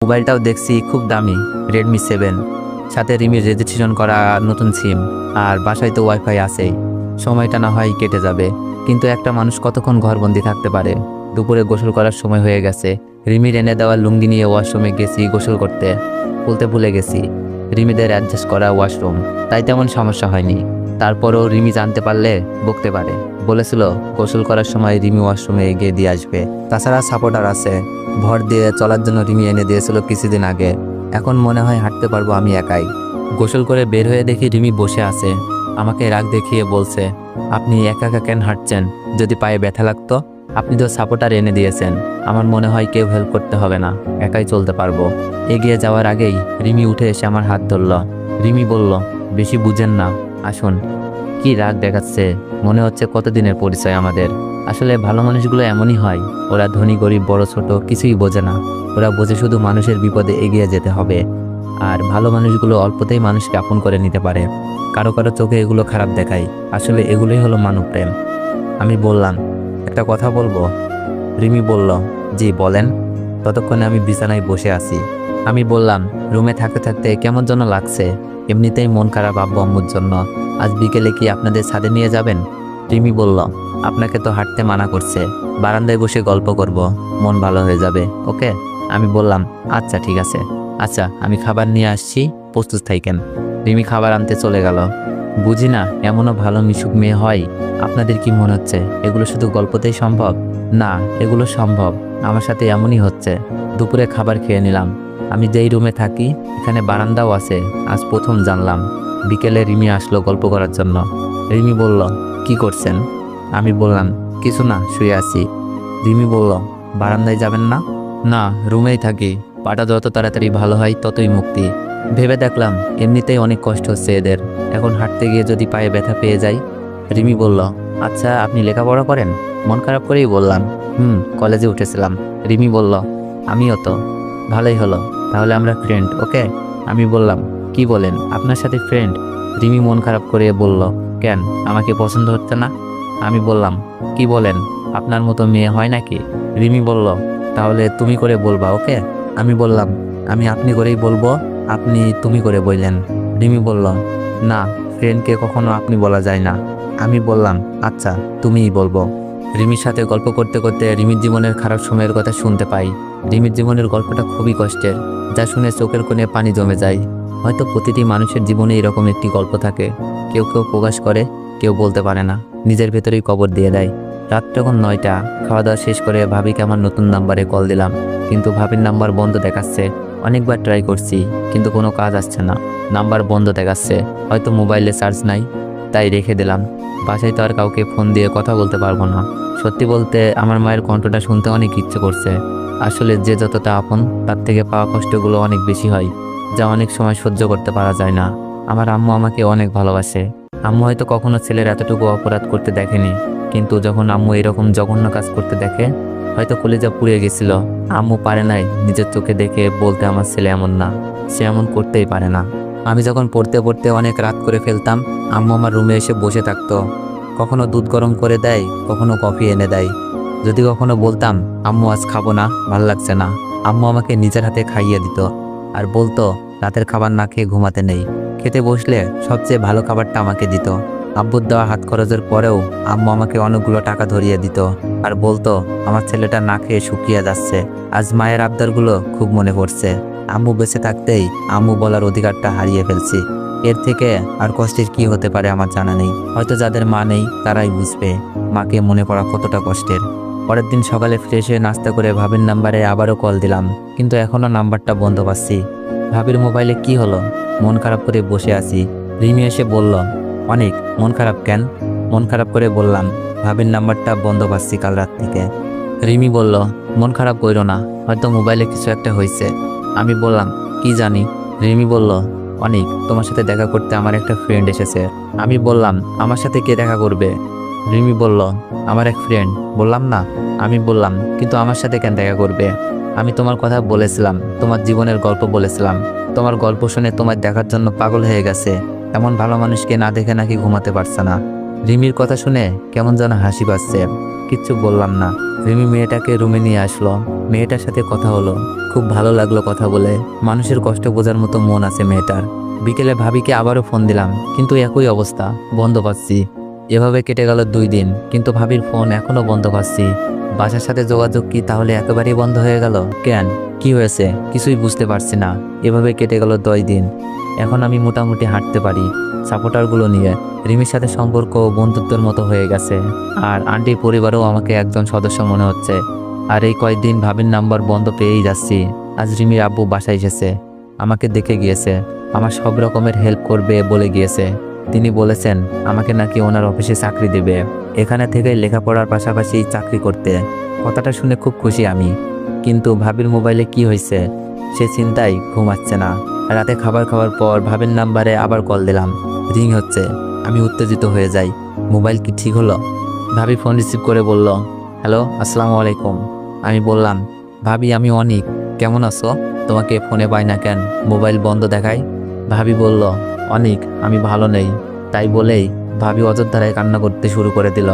মোবাইলটাও দেখছি খুব দামি, Redmi 7, সাথে রিমির রেজিস্ট্রেশন করা নতুন সিম, আর বাসায় তো ওয়াইফাই আছেই। সময়টা না হয় কেটে যাবে, কিন্তু একটা মানুষ কতক্ষণ ঘরবন্দি থাকতে পারে। দুপুরে গোসল করার সময় হয়ে গেছে। রিমির এনে দেওয়া লুঙ্গি নিয়ে ওয়াশরুমে গেছি গোসল করতে, বলতে ভুলে গেছি রিমিদের অ্যাডজাস্ট করা ওয়াশরুম, তাই তেমন সমস্যা হয়নি। তারপরও রিমি জানতে পারলে বকতে পারে। বলেছিল গোসল করার সময় রিমি ওয়াশরুমে এগিয়ে দিয়ে আসবে। তাছাড়া সাপোর্টার আছে, ভর দিয়ে চলার জন্য রিমি এনে দিয়েছিল কিছুদিন আগে। এখন মনে হয় হাঁটতে পারবো আমি একাই। গোসল করে বের হয়ে দেখি রিমি বসে আছে, আমাকে রাগ দেখিয়ে বলছে, আপনি একা একা কেন হাঁটছেন? যদি পায়ে ব্যথা লাগতো? আপনি তো সাপোর্টার এনে দিয়েছেন, আমার মনে হয় কেউ হেল্প করতে হবে না, একাই চলতে পারবো। এগিয়ে যাওয়ার আগেই রিমি উঠে এসে আমার হাত ধরল। রিমি বলল, বেশি বুঝেন না, আসুন। কি রাগ দেখাচ্ছে, মনে হচ্ছে কতদিনের পরিচয় আমাদের। আসলে ভালো মানুষগুলো এমনই হয়, ওরা ধনী গরিব বড় ছোট কিছুই বোঝে না। ওরা বোঝে শুধু মানুষের বিপদে এগিয়ে যেতে হবে। আর ভালো মানুষগুলো অল্পতেই মানুষকে আপন করে নিতে পারে। কারো কারো চোখে এগুলো খারাপ দেখায়, আসলে এগুলোই হলো মানব প্রেম। আমি বললাম, একটা কথা বলবো? রিমি বলল, জি বলেন। ততক্ষণে আমি বিছানায় বসে আছি। আমি বললাম, রুমে থাকতে থাকতে কেমন যেন লাগছে, এমনিতেই মন খারাপ আব্বু আম্মুর জন্য। আজ বিকেলে কি আপনাদের ছাদে নিয়ে যাবেন? রিমি বলল, আপনাকে তো হাঁটতে মানা করছে, বারান্দায় বসে গল্প করব, মন ভালো হয়ে যাবে, ওকে? আমি বললাম, আচ্ছা ঠিক আছে। আচ্ছা, আমি খাবার নিয়ে আসছি, প্রস্তুত থাকেন। রিমি খাবার আনতে চলে গেল। বুঝি না এমনও ভালো মিশুক মেয়ে হয়। আপনাদের কি মনে হচ্ছে এগুলো শুধু গল্পতেই সম্ভব? না, এগুলো সম্ভব, আমার সাথে এমনই হচ্ছে। দুপুরে খাবার খেয়ে নিলাম। আমি যেই রুমে থাকি এখানে বারান্দাও আছে, আজ প্রথম জানলাম। বিকেলে রিমি আসলো গল্প করার জন্য। রিমি বলল, কি করছেন? আমি বললাম, কিছু না, শুয়ে আছি। রিমি বলল, বারান্দায় যাবেন না? না, রুমেই থাকি, পাটা যত তাড়াতাড়ি ভালো হয় ততই মুক্তি। ভেবে দেখলাম এমনিতেই অনেক কষ্ট হচ্ছে এদের, এখন হাঁটতে গিয়ে যদি পায়ে ব্যথা পেয়ে যাই। রিমি বলল, আচ্ছা আপনি লেখাপড়া করেন? মন খারাপ করেই বললাম, কলেজে উঠেছিলাম। রিমি বলল, আমিও তো। ভালোই হলো, তাহলে আমরা ফ্রেন্ড, ওকে? আমি বললাম, কি বলেন, আপনার সাথে ফ্রেন্ড? রিমি মন খারাপ করে বলল, কেন, আমাকে পছন্দ হচ্ছে না? আমি বললাম, কি বলেন, আপনার মতো মেয়ে হয় নাকি? রিমি বলল, তাহলে তুমি করে বলবা, ওকে? আমি বললাম, আমি আপনি করেই বলবো, আপনি তুমি করে বললেন। রিমি বলল, না, ফ্রেন্ডকে কখনো আপনি বলা যায় না। আমি বললাম, আচ্ছা তুমিই বলবো। রিমির সাথে গল্প করতে করতে রিমির জীবনের খারাপ সময়ের কথা শুনতে পাই। রিমির জীবনের গল্পটা খুবই কষ্টের, যা শুনে চোখের কোণে পানি জমে যায়। হয়তো প্রতিটি মানুষের জীবনে এরকম একটি গল্প থাকে, কেউ কেউ প্রকাশ করে, কেউ বলতে পারে না, নিজের ভেতরেই কবর দিয়ে দেয়। রাত তখন 9টা, খাওয়া দাওয়া শেষ করে ভাবিকে আমার নতুন নাম্বারে কল দিলাম, কিন্তু ভাবির নাম্বার বন্ধ দেখাচ্ছে। অনেকবার ট্রাই করছি, কিন্তু কোনো কাজ আসছে না, নাম্বার বন্ধ দেখাচ্ছে। হয়তো মোবাইলে চার্জ নাই, তাই রেখে দিলাম। বাসায় তো আর কাউকে ফোন দিয়ে কথা বলতে পারবো না। সত্যি বলতে আমার মায়ের কণ্ঠটা শুনতে অনেক ইচ্ছে করছে। আসলে যে যতটা আপন, তার থেকে পাওয়া কষ্টগুলো অনেক বেশি হয়, যা অনেক সময় সহ্য করতে পারা যায় না। আমার আম্মু আমাকে অনেক ভালোবাসে। আম্মু হয়তো কখনো ছেলের এতটুকু অপরাধ করতে দেখেনি, কিন্তু যখন আম্মু এরকম জঘন্য কাজ করতে দেখে, হয়তো কলিজা পুড়ে গেছিল। আম্মু পারে নাই নিজের চোখে দেখে বলতে, আমার ছেলে এমন না, সে এমন করতেই পারে না। আমি যখন পড়তে পড়তে অনেক রাত করে ফেলতাম, আম্মু আমার রুমে এসে বসে থাকতো। কখনো দুধ গরম করে দেয়, কখনো কফি এনে দেয়। যদি কখনো বলতাম, আম্মু আজ খাবো না, ভাল লাগছে না, আম্মু আমাকে নিজের হাতে খাইয়ে দিত, আর বলতো রাতের খাবার না খেয়ে ঘুমাতে নেই। খেতে বসলে সবচেয়ে ভালো খাবারটা আমাকে দিত। আব্বুর দেওয়া হাত খরচের পরেও আম্মু আমাকে অনেকগুলো টাকা ধরিয়ে দিত, আর বলতো আমার ছেলেটা না খেয়ে শুকিয়ে যাচ্ছে। আজ মায়ের আবদারগুলো খুব মনে পড়ছে। আম্মু বেঁচে থাকতেই আম্মু বলার অধিকারটা হারিয়ে ফেলছি। এর থেকে আর কষ্টের কি হতে পারে আমার জানা নেই। হয়তো যাদের মা নেই তারাই বুঝবে মাকে মনে পড়া কতটা কষ্টের। পরের দিন সকালে ফ্রেশ হয়ে নাস্তা করে ভাবির নাম্বারে আবারও কল দিলাম, কিন্তু এখনও নাম্বারটা বন্ধ পাচ্ছি। ভাবির মোবাইলে কি হলো, মন খারাপ করে বসে আছি। রিমি এসে বলল, অনেক মন খারাপ কেন? মন খারাপ করে বললাম, ভাবির নাম্বারটা বন্ধ পাচ্ছি কাল রাত থেকে। রিমি বলল, মন খারাপ কইরো না, হয়তো মোবাইলে কিছু একটা হয়েছে। আমি বললাম, কি জানি। রিমি বলল, অনেক, তোমার সাথে দেখা করতে আমার একটা ফ্রেন্ড এসেছে। আমি বললাম, আমার সাথে কে দেখা করবে? রিমি বলল, আমার এক ফ্রেন্ড, বললাম না? আমি বললাম, কিন্তু আমার সাথে কেন দেখা করবে? আমি তোমার কথা বলেছিলাম, তোমার জীবনের গল্প বলেছিলাম, তোমার গল্প শুনে তোমার দেখার জন্য পাগল হয়ে গেছে। এমন ভালো মানুষকে না দেখে নাকি ঘুমাতে পারছে না। রিমির কথা শুনে কেমন যেন হাসি পাচ্ছে, কিচ্ছু বললাম না। রিমি মেয়েটাকে রুমে নিয়ে আসলো, মেয়েটার সাথে কথা হলো, খুব ভালো লাগলো কথা বলে। মানুষের কষ্ট বোঝার মতো মন আছে মেয়েটার। বিকেলে ভাবিকে আবারও ফোন দিলাম, কিন্তু একই অবস্থা, বন্ধ পাচ্ছি। এভাবে কেটে গেল 2 দিন, কিন্তু ভাবির ফোন এখনো বন্ধ পাচ্ছি। বাসার সাথে যোগাযোগ কি তাহলে একেবারেই বন্ধ হয়ে গেল? কেন, কি হয়েছে কিছুই বুঝতে পারছি না। এভাবে কেটে গেল 2 দিন। এখন আমি মোটামুটি হাঁটতে পারি সাপোর্টারগুলো নিয়ে। রিমির সাথে সম্পর্ক বন্ধুত্বের মতো হয়ে গেছে, আর আন্টির পরিবারও আমাকে একজন সদস্য মনে হচ্ছে। আর এই কয়েকদিন ভাবির নাম্বার বন্ধ পেয়েই যাচ্ছি। আজ রিমির আব্বু বাসায় এসেছে, আমাকে দেখে গিয়েছে, আমার সব রকমের হেল্প করবে বলে গিয়েছে। তিনি বলেছেন আমাকে নাকি ওনার অফিসে চাকরি দেবে, এখানে থেকে লেখাপড়ার পাশাপাশি চাকরি করতে। কথাটা শুনে খুব খুশি আমি, কিন্তু ভাবির মোবাইলে কি হয়েছে সে চিন্তায় ঘুমাচ্ছে না। রাতে খাবার খাওয়ার পর ভাবির নাম্বারে আবার কল দিলাম, রিং হচ্ছে। আমি উত্তেজিত হয়ে যাই, মোবাইল কি ঠিক হলো? ভাবি ফোন রিসিভ করে বলল, হ্যালো, আসসালামু আলাইকুম। আমি বললাম, ভাবি আমি অনিক, কেমন আছো? তোমাকে ফোনে পাই না কেন, মোবাইল বন্ধ দেখায়? ভাবি বলল, অনিক আমি ভালো নেই। তাই বলেই ভাবি অযোধ্যায় কান্না করতে শুরু করে দিল।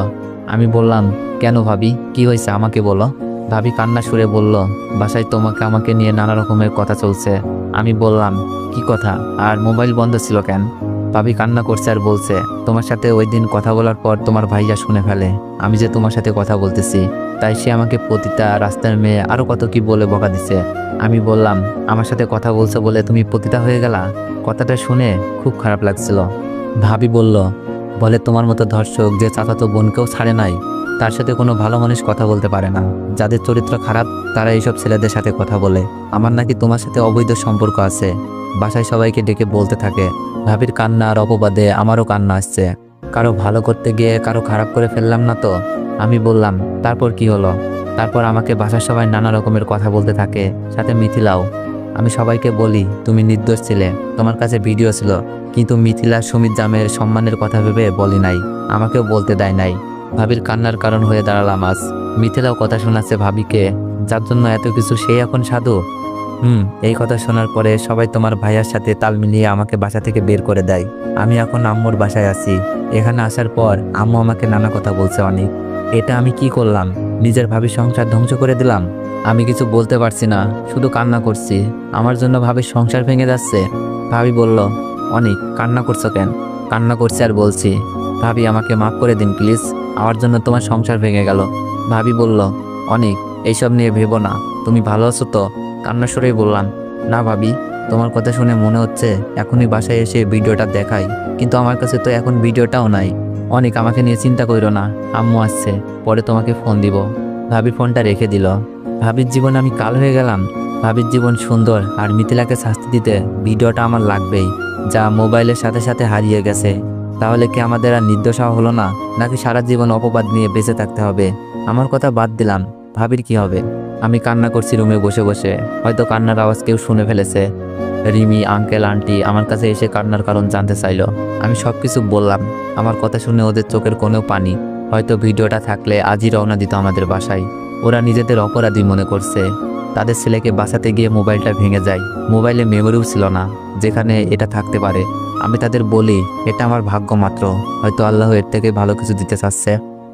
আমি বললাম, কেন ভাবি, কি হয়েছে আমাকে বলো। ভাবি কান্না সুরে বলল, বাসায় আমাকে নিয়ে নানা রকমের কথা চলছে। আমি বললাম, কি কথা, আর মোবাইল বন্ধ ছিল কেন? ভাবি কান্না করছে আর বলছে, তোমার সাথে ওই দিন কথা বলার পর তোমার ভাইয়া শুনে ফেলে আমি যে তোমার সাথে কথা বলতেছি, তাই সে আমাকে পতিতা, রাস্তার মেয়ে, আরো কত কি বলে বকা দিছে। আমি বললাম, আমার সাথে কথা বলছো বলে তুমি পতিতা হয়ে গেলা? কথাটা শুনে খুব খারাপ লাগছিল। ভাবি বলে তোমার মতো ধর্ষক যে চাচাতো বোনকেও ছাড়ে নাই, তার সাথে কোনো ভালো মানুষ কথা বলতে পারে না। যাদের চরিত্র খারাপ তারা এইসব ছেলেদের সাথে কথা বলে। আমার নাকি তোমার সাথে অবৈধ সম্পর্ক আছে, বাসায় সবাইকে ডেকে বলতে থাকে। ভাবির কান্না আর অপবাদে আমারও কান্না আসছে। কারো ভালো করতে গিয়ে কারো খারাপ করে ফেললাম না তো? আমি বললাম, তারপর কি হলো? তারপর আমাকে বাসার সবাই নানা রকমের কথা বলতে থাকে, সাথে মিথিলাও। আমি সবাইকে বলি তুমি নির্দোষ ছিলে, তোমার কাছে ভিডিও ছিল, কিন্তু মিথিলা সুমিত জামের সম্মানের কথা ভেবে বলি নাই, আমাকেও বলতে দেয় নাই। ভাবির কান্নার কারণ হয়ে দাঁড়ালাম আজ। মিথিলাও কথা শোনাচ্ছে ভাবিকে, যার জন্য এত কিছু সে এখন সাধু। এই কথা শোনার পরে সবাই তোমার ভাইয়ার সাথে তাল মিলিয়ে আমাকে বাসা থেকে বের করে দেয়। আমি এখন আম্মুর বাসায় আছি। এখানে আসার পর আম্মু আমাকে নানা কথা বলছে অনেক। এটা আমি কি করলাম? নিজের ভাবির সংসার ধ্বংস করে দিলাম। আমি কিছু বলতে পারছি না, শুধু কান্না করছি। আমার জন্য ভাবির সংসার ভেঙে যাচ্ছে। ভাবি বলল, অনেক কান্না করছো কেন? কান্না করছি আর বলছি, ভাবি আমাকে মাফ করে দিন প্লিজ, আমার জন্য তোমার সংসার ভেঙে গেল। ভাবি বলল, অনেক এইসব নিয়ে ভেবো না, তুমি ভালো আছো তো? কান্না সুরেই বললাম, না ভাবি, তোমার কথা শুনে মনে হচ্ছে এখনই বাসায় এসে ভিডিওটা দেখাই, কিন্তু আমার কাছে তো এখন ভিডিওটাও নাই। অনেক আমাকে নিয়ে চিন্তা করো না, আম্মু আসছে, পরে তোমাকে ফোন দিব। ভাবি ফোনটা রেখে দিল। ভাবির জীবন আমি কাল হয়ে গেলাম। ভাবির জীবন সুন্দর, আর মিথিলাকে শাস্তি দিতে ভিডিওটা আমার লাগবেই, যা মোবাইলের সাথে সাথে হারিয়ে গেছে। তাহলে কি আমাদের আর নির্দোষ হওয়া হলো না, নাকি সারা জীবন অপবাদ নিয়ে বেঁচে থাকতে হবে? আমার কথা বাদ দিলাম, ভাবির কি হবে? আমি কান্না করছি রুমে বসে বসে, হয়তো কান্নার আওয়াজ কেউ শুনে ফেলেছে। রিমি, আঙ্কেল, আন্টি আমার কাছে এসে কান্নার কারণ জানতে চাইলো। আমি সব কিছু বললাম। আমার কথা শুনে ওদের চোখের কোণেও পানি। হয়তো ভিডিওটা থাকলে আজই রওনা দিত আমাদের বাসায়। ওরা নিজেদের অপরাধী মনে করছে। তাদের ছেলেকে বাঁচাতে গিয়ে মোবাইলটা ভেঙে যায়। মোবাইলে মেমোরিও ছিল না যেখানে এটা থাকতে পারে। আমি তাদের বলি, এটা আমার ভাগ্য মাত্র, হয়তো আল্লাহ এর থেকে ভালো কিছু দিতে চাচ্ছে।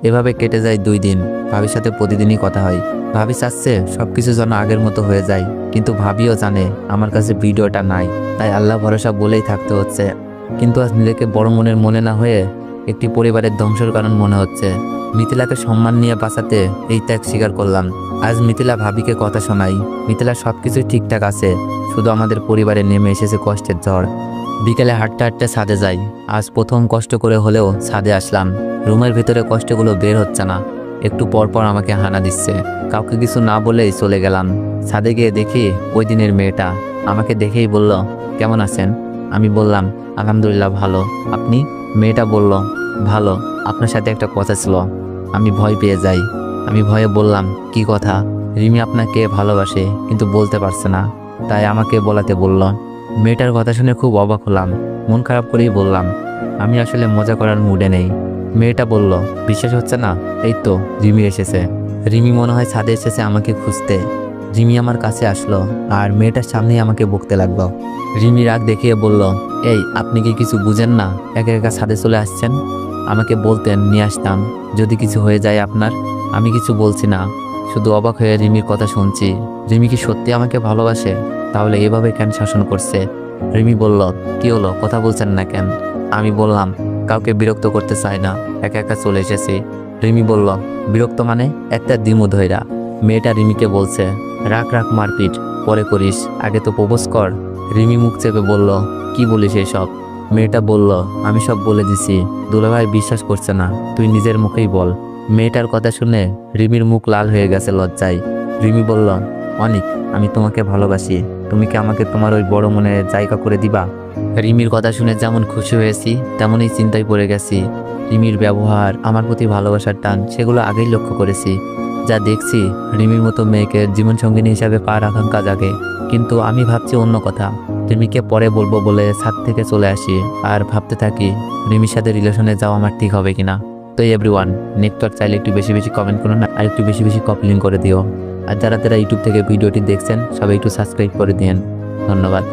এভাবে কেটে যায় 2 দিন। ভাবির সাথে প্রতিদিনই কথা হয়। ভাবি চাচ্ছে সবকিছু যেন আগের মতো হয়ে যায়, কিন্তু ভাবিও জানে আমার কাছে ভিডিওটা নাই, তাই আল্লাহ ভরসা বলেই থাকতে হচ্ছে। কিন্তু আজ নিজেকে বড় মনের মনে না হয়ে একটি পরিবারের ধ্বংসের কারণ মনে হচ্ছে। মিথিলাকে সম্মান নিয়ে বাঁচাতে এই ত্যাগ স্বীকার করলাম। আজ মিথিলা ভাবিকে কথা শোনাই। মিথিলা সবকিছুই ঠিকঠাক আছে, শুধু আমাদের পরিবারে নেমে এসেছে কষ্টের ঝড়। বিকেলে হাঁটতে হাঁটতে ছাদে যাই। আজ প্রথম কষ্ট করে হলেও ছাদে আসলাম। রুমের ভিতরে কষ্টগুলো বের হচ্ছে না, একটু পর পর আমাকে হানা দিচ্ছে। কাউকে কিছু না বলেই চলে গেলাম। ছাদে গিয়ে দেখি ওই দিনের মেয়েটা। আমাকে দেখেই বলল, কেমন আছেন? আমি বললাম, আলহামদুলিল্লাহ ভালো, আপনি? মেয়েটা বলল, ভালো, আপনার সাথে একটা কথা ছিল। আমি ভয় পেয়ে যাই। আমি ভয়ে বললাম, কি কথা? রিমি আপনাকে ভালোবাসে, কিন্তু বলতে পারছে না, তাই আমাকে বলাতে বলল। মেয়েটার কথা শুনে খুব অবাক হলাম। মন খারাপ করেই বললাম, আমি আসলে মজা করার মুডে নেই। মেয়েটা বলল, বিশ্বাস হচ্ছে না? এই তো রিমি এসেছে। রিমি মনে হয় ছাদে এসেছে আমাকে খুঁজতে। রিমি আমার কাছে আসলো আর মেয়েটার সামনেই আমাকে বকতে লাগলো। রিমি রাগ দেখিয়ে বলল, এই আপনি কি কিছু বুঝেন না? একা একা ছাদে চলে আসছেন? আমাকে বলতেন নিয়ে আসতাম যদি কিছু হয়ে যায় আপনার। আমি কিছু বলছি না, শুধু অবাক হয়ে রিমির কথা শুনছি। রিমি কি সত্যি আমাকে ভালোবাসে? তাহলে এভাবে কেন শাসন করছে? রিমি বলল, কি হলো, কথা বলছেন না কেন? আমি বললাম, কাউকে বিরক্ত করতে চাই না, একা একা চলে এসেছি। রিমি বলল, বিরক্ত মানে? একটা দিমু ধইরা। মেয়েটা রিমিকে বলছে, রাখ রাখ মারপিট, পরে করিস, আগে তো প্রপোজ কর। রিমি মুখ চেপে বলল, কি বলিস এসব? মেয়েটা বলল, আমি সব বলে দিছি, দুলাভাই বিশ্বাস করছে না, তুই নিজের মুখেই বল। মেয়েটার কথা শুনে রিমির মুখ লাল হয়ে গেছে লজ্জায়। রিমি বলল, অনিক, আমি তোমাকে ভালোবাসি, তুমি কি আমাকে তোমার ওই বড় মনে জায়গা করে দিবা? রিমির কথা শুনে যেমন খুশি হয়েছি তেমনই চিন্তায় পড়ে গেছি। রিমির ব্যবহার, আমার প্রতি ভালোবাসার টান, সেগুলো আগেই লক্ষ্য করেছি। যা দেখছি, রিমির মতো মেয়েকে জীবনসঙ্গিনী হিসাবে পাওয়ার আকাঙ্ক্ষা জাগে। কিন্তু আমি ভাবছি অন্য কথা। রিমিকে পরে বলবো বলে ছাদ থেকে চলে আসি আর ভাবতে থাকি রিমির সাথে রিলেশনে যাওয়া আমার ঠিক হবে কিনা। তো এভরিওয়ান, নেটওয়ার্ক চাইলে একটু বেশি বেশি কমেন্ট করুন আর একটু বেশি বেশি কপি লিঙ্ক করে দিও। আর যারা যারা ইউটিউব থেকে ভিডিওটি দেখছেন সবাই একটু সাবস্ক্রাইব করে দিন। ধন্যবাদ।